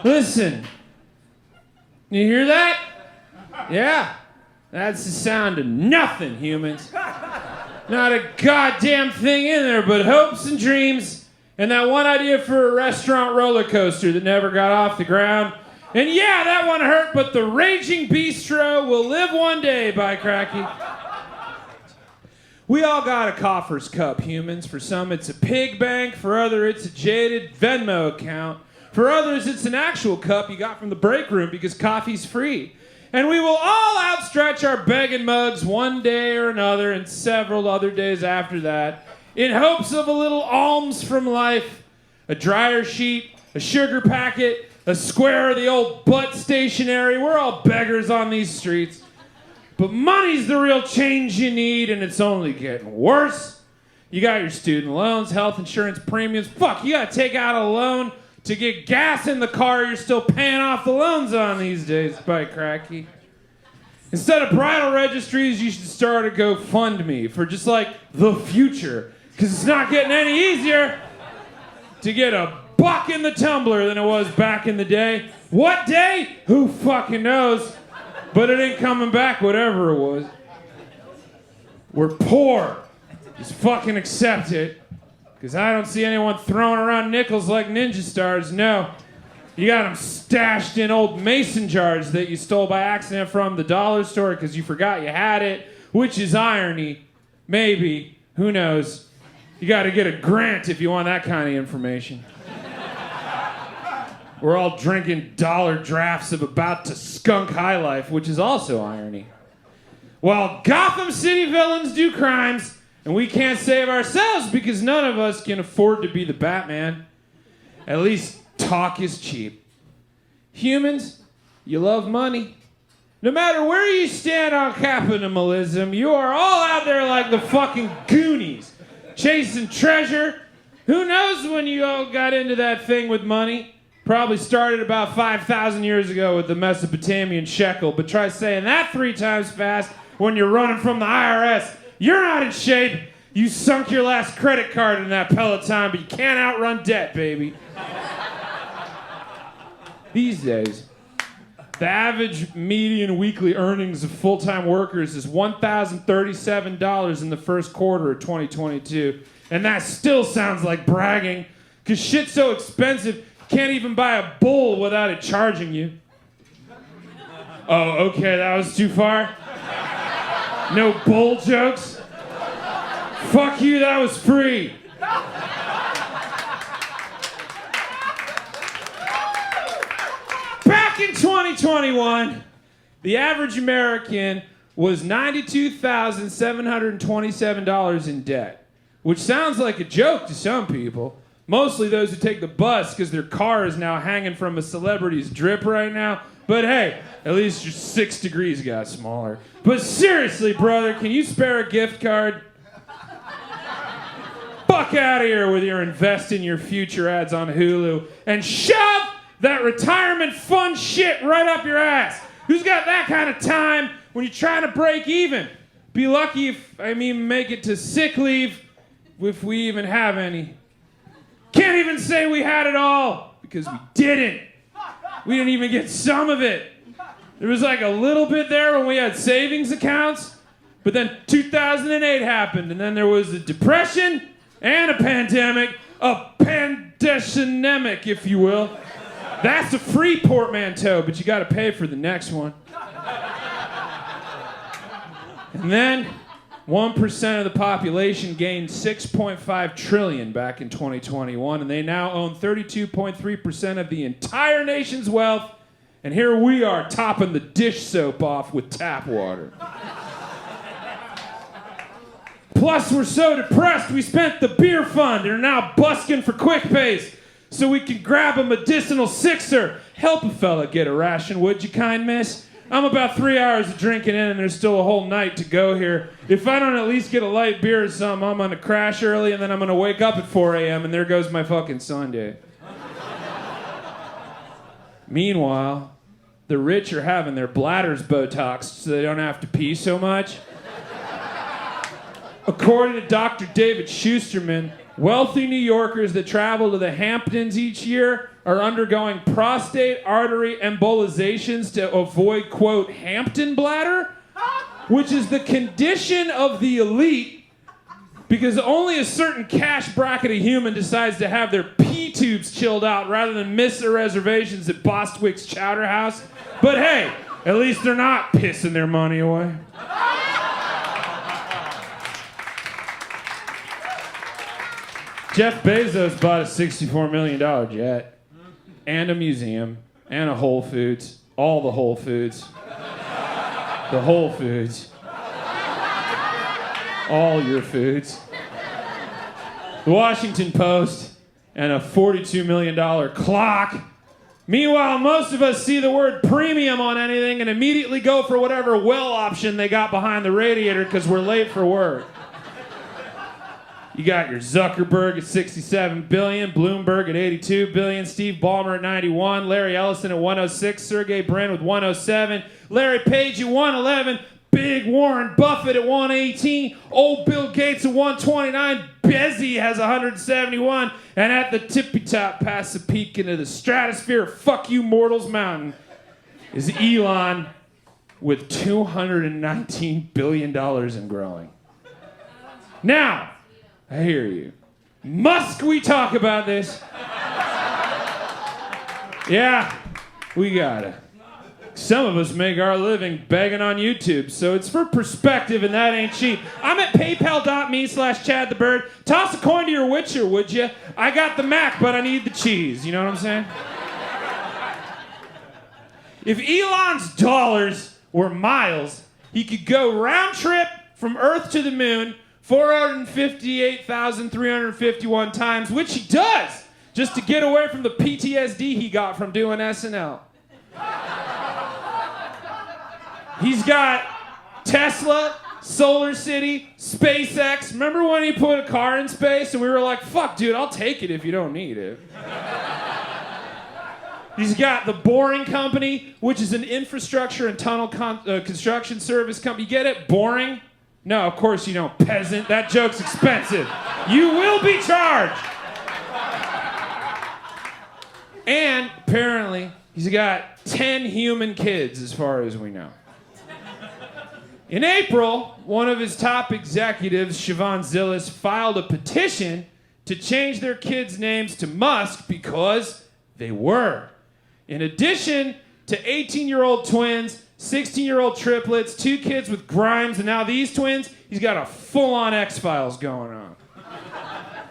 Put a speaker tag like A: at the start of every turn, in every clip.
A: Listen, you hear that? Yeah, that's the sound of nothing, humans. Not a goddamn thing in there but hopes and dreams and that one idea for a restaurant roller coaster that never got off the ground. And yeah, that one hurt, but the Raging Bistro will live one day, by cracky. We all got a coffer's cup, humans. For some, it's a pig bank. For others, it's a jaded Venmo account. For others, it's an actual cup you got from the break room because coffee's free. And we will all outstretch our begging mugs one day or another and several other days after that in hopes of a little alms from life, a dryer sheet, a sugar packet, a square of the old butt stationery. We're all beggars on these streets. But money's the real change you need, and it's only getting worse. You got your student loans, health insurance premiums. Fuck, you gotta take out a loan to get gas in the car you're still paying off the loans on these days, by cracky. Instead of bridal registries, you should start a GoFundMe for just like the future. Because it's not getting any easier to get a buck in the tumbler than it was back in the day. What day? Who fucking knows? But it ain't coming back, whatever it was. We're poor. Just fucking accept it. Because I don't see anyone throwing around nickels like ninja stars, no. You got them stashed in old mason jars that you stole by accident from the dollar store because you forgot you had it, which is irony. Maybe. Who knows? You got to get a grant if you want that kind of information. We're all drinking dollar drafts of About to Skunk High Life, which is also irony. While Gotham City villains do crimes, and we can't save ourselves because none of us can afford to be the Batman. At least talk is cheap. Humans, you love money. No matter where you stand on capitalism, you are all out there like the fucking Goonies, chasing treasure. Who knows when you all got into that thing with money? Probably started about 5,000 years ago with the Mesopotamian shekel, but try saying that 3 times fast when you're running from the IRS. You're not in shape. You sunk your last credit card in that Peloton, but you can't outrun debt, baby. These days, the average median weekly earnings of full-time workers is $1,037 in the first quarter of 2022. And that still sounds like bragging, because shit's so expensive, you can't even buy a bowl without it charging you. Oh, okay, that was too far? No bowl jokes? Fuck you, that was free. Back in 2021, the average American was $92,727 in debt, which sounds like a joke to some people. Mostly those who take the bus because their car is now hanging from a celebrity's drip right now. But hey, at least your 6 degrees got smaller. But seriously, brother, can you spare a gift card? Fuck out of here with your invest in your future ads on Hulu and shove that retirement fund shit right up your ass. Who's got that kind of time when you're trying to break even? Be lucky if, make it to sick leave if we even have any. Can't even say we had it all because we didn't. We didn't even get some of it. There was like a little bit there when we had savings accounts, but then 2008 happened, and then there was a depression and a pandemic, a pandemic, if you will. That's a free portmanteau, but you got to pay for the next one. And then 1% of the population gained $6.5 trillion back in 2021, and they now own 32.3% of the entire nation's wealth. And here we are topping the dish soap off with tap water. Plus, we're so depressed we spent the beer fund and are now busking for quick pays so we can grab a medicinal sixer. Help a fella get a ration, would you, kind miss? I'm about 3 hours of drinking in and there's still a whole night to go here. If I don't at least get a light beer or something, I'm gonna crash early and then I'm gonna wake up at 4 a.m. and there goes my fucking Sunday. Meanwhile, the rich are having their bladders Botoxed so they don't have to pee so much. According to Dr. David Schusterman, Wealthy New Yorkers that travel to the Hamptons each year are undergoing prostate artery embolizations to avoid, quote, Hampton bladder, which is the condition of the elite because only a certain cash bracket of human decides to have their pee tubes chilled out rather than miss their reservations at Bostwick's Chowder House. But hey, at least they're not pissing their money away. Jeff Bezos bought a $64 million jet and a museum and a Whole Foods, all the Whole Foods, the Whole Foods, all your foods, the Washington Post, and a $42 million clock. Meanwhile, most of us see the word premium on anything and immediately go for whatever well option they got behind the radiator because we're late for work. You got your Zuckerberg at $67 billion, Bloomberg at $82 billion, Steve Ballmer at $91, Larry Ellison at $106, Sergey Brin with $107, Larry Page at $111, Big Warren Buffett at $118, old Bill Gates at $129, Bezzy has $171, and at the tippy top, past the peak into the stratosphere of fuck you mortals mountain, is Elon with $219 billion and growing. Now, I hear you. Must we talk about this? Yeah, we gotta. Some of us make our living begging on YouTube, so it's for perspective and that ain't cheap. I'm at paypal.me/ChadTheBird. Toss a coin to your Witcher, would you? I got the Mac, but I need the cheese. You know what I'm saying? If Elon's dollars were miles, he could go round trip from Earth to the moon 458,351 times, which he does, just to get away from the PTSD he got from doing SNL. He's got Tesla, Solar City, SpaceX. Remember when he put a car in space and we were like, fuck, dude, I'll take it if you don't need it. He's got the Boring Company, which is an infrastructure and tunnel construction service company. You get it? Boring? No, of course you don't, peasant. That joke's expensive. You will be charged. And apparently, he's got 10 human kids, as far as we know. In April, one of his top executives, Siobhan Zillis, filed a petition to change their kids' names to Musk because they were. In addition to 18-year-old twins, 16-year-old triplets, 2 kids with Grimes, and now these twins, he's got a full-on X-Files going on.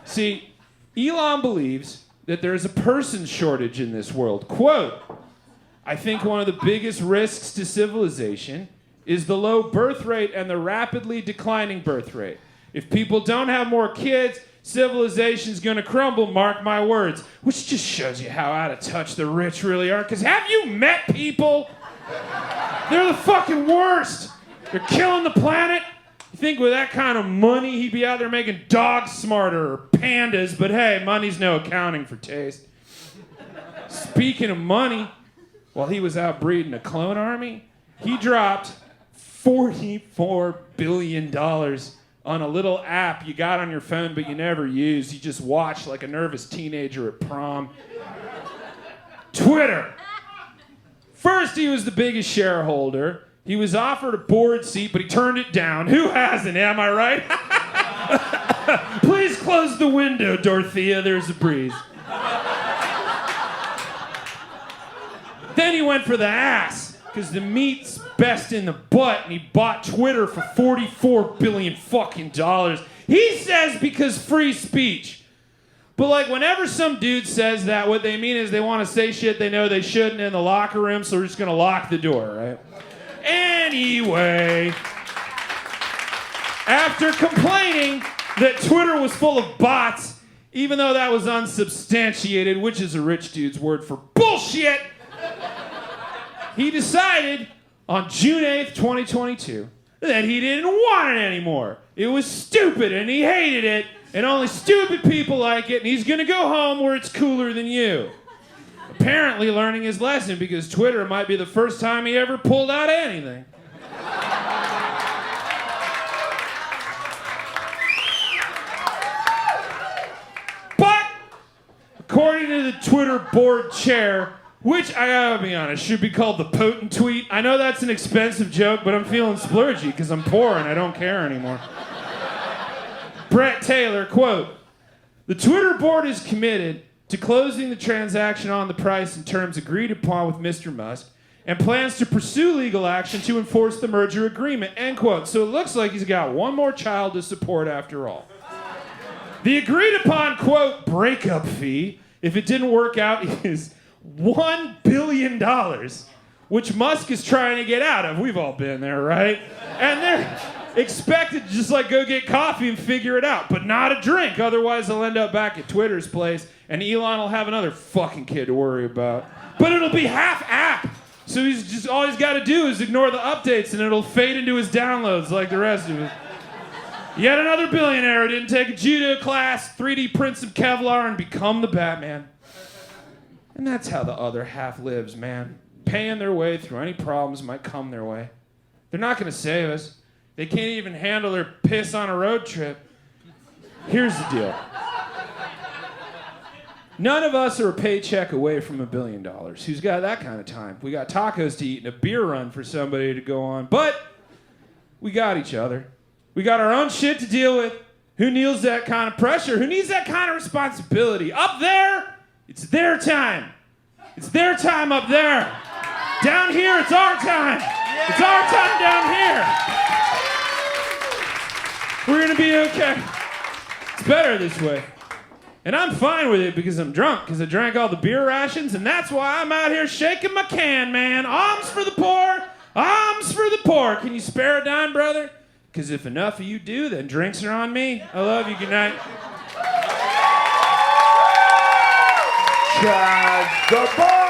A: See, Elon believes that there is a person shortage in this world. Quote, I think one of the biggest risks to civilization is the low birth rate and the rapidly declining birth rate. If people don't have more kids, civilization's gonna crumble, mark my words. Which just shows you how out of touch the rich really are, because have you met people? They're the fucking worst. They're killing the planet. You think with that kind of money, he'd be out there making dogs smarter or pandas, but hey, money's no accounting for taste. Speaking of money, while he was out breeding a clone army, he dropped $44 billion on a little app you got on your phone but you never use. You just watch like a nervous teenager at prom. Twitter. First, he was the biggest shareholder. He was offered a board seat, but he turned it down. Who hasn't, am I right? Please close the window, Dorothea. There's a breeze. Then he went for the ass, because the meat's best in the butt, and he bought Twitter for $44 billion fucking dollars. He says because free speech. But like whenever some dude says that, what they mean is they want to say shit they know they shouldn't in the locker room, so we're just going to lock the door, right? Anyway, after complaining that Twitter was full of bots, even though that was unsubstantiated, which is a rich dude's word for bullshit, he decided on June 8th, 2022, that he didn't want it anymore. It was stupid and he hated it, and only stupid people like it, and he's gonna go home where it's cooler than you. Apparently learning his lesson, because Twitter might be the first time he ever pulled out anything. According to the Twitter board chair, which, I gotta be honest, should be called the potent tweet. I know that's an expensive joke, but I'm feeling splurgy because I'm poor and I don't care anymore. Brett Taylor, quote, "The Twitter board is committed to closing the transaction on the price and terms agreed upon with Mr. Musk and plans to pursue legal action to enforce the merger agreement," end quote. So it looks like he's got one more child to support after all. The agreed upon, quote, breakup fee, if it didn't work out, is $1 billion, which Musk is trying to get out of. We've all been there, right? And they're expected to just like go get coffee and figure it out, but not a drink. Otherwise, they'll end up back at Twitter's place, and Elon will have another fucking kid to worry about. But it'll be half app. So all he's got to do is ignore the updates, and it'll fade into his downloads like the rest of it. Yet another billionaire who didn't take a judo class, 3D print some Kevlar, and become the Batman. And that's how the other half lives, man. Paying their way through any problems might come their way. They're not going to save us. They can't even handle their piss on a road trip. Here's the deal. None of us are a paycheck away from $1 billion. Who's got that kind of time? We got tacos to eat and a beer run for somebody to go on. But we got each other. We got our own shit to deal with. Who needs that kind of pressure? Who needs that kind of responsibility? Up there, it's their time. It's their time up there. Down here, it's our time. It's our time down here. We're gonna be okay. It's better this way. And I'm fine with it because I'm drunk, because I drank all the beer rations, and that's why I'm out here shaking my can, man. Alms for the poor. Alms for the poor. Can you spare a dime, brother? Because if enough of you do, then drinks are on me. I love you. Good night.
B: Chad the Boy!